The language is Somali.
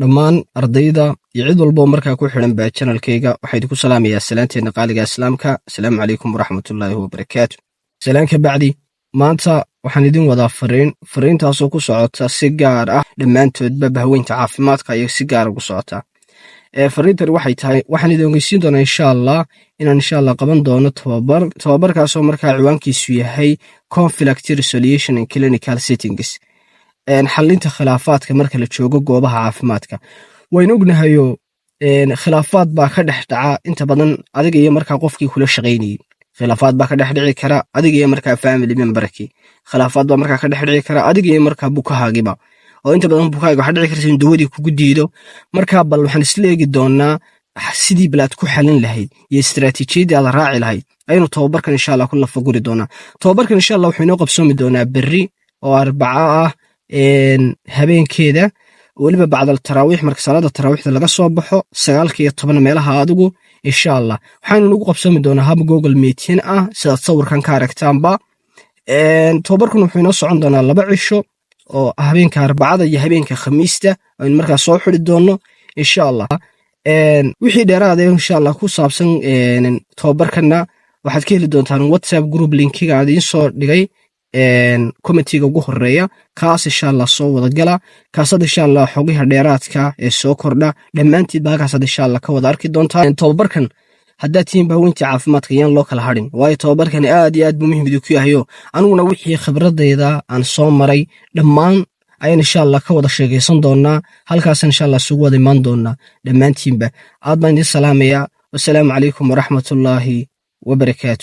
dhammaan ardayda iyo cid walbo markaa ku xiran baa channelkayga waxaan idinku salaamayaa salaanteena qaaliga islaamka. Assalaamu calaykum waraxmatullaahi wabarakaatu. Salaanka bacdi maanta waxaan idin wadaa fariintaasoo ku socota si gaar ah dhammaantoodba bahweynta caafimaadka iyo si gaar ugu socota. Fariintan waxay tahay waxaan idin ogeysiin doonaa insha Allah qaban doono tababarkaasoo markaa ciwaankiisu yahay Conflict Resolution in Clinical Settings. Xalinta khilaafaadka marka la joogo goobaha caafimaadka. Waynu ognahayo khilaafaad baa ka dhex dhaca inta badan adiga iyo markaa qofkii kula shaqaynayay. Khilaafaad baa ka dhex dhici kara adiga iyo markaa family memberkii. Khilaafaad baa markaa ka dhex dhici kara adiga iyo markaa bukahaagiba. oo inta badan bukaaga waxa dhici karta in dawadii kugu diido. Markaa bal waxaan isla eegi doonaa sidii balaad ku xalin lahayd iyo istiraatiijiyadii aad raaci lahayd aynu tababarkan insha Allah ku lafaguri doonaa. Tababarkan insha Allah wuxuu inoo qabsoomi doonaa berri oo Arbaca ah habeenkeeda waliba bacda taraawiix marka salaada taraawiixda laga soo baxo 9:10 meelaha adigu insha Allah waxaanu nagu qabsoomi doonaa hab Google Meeting ah sida sawirkan ka aragtaanba. Tababarkan wuxuu inoo socon doonaa 2 cisho oo habeenka Arbacada iyo habeenka Khamiista aynu markaa soo xiri doono insha Allah. wixii dheeraad ah insha Allah ku saabsan tababarkana waxaad ka heli doontaan WhatsApp group linkiga aan idin soo dhigay committee-ga ugu horeeya kaas insha Allah soo wada gala kaasad insha Allah xogaha dheeraadka ee soo kordha dhammaantiin baakaasad insha Allah ka wada arki doontaan. Tababarkan haddaad tihiin bahweynta caafimaadka yaan loo kala harin waayo tababarkan aad iyo aad buu muhiim ku yahay aniguna wixii khibradayda aan soo maray dhammaan ayaan insha Allah ka wada sheegaysan doonaa halkaas insha Allah sugu wada imaan doonaa dhammaantiinba. Aad baan idin salaamayaa. Wassalaamu calaykum waraxmatullaahi wabarakaatu.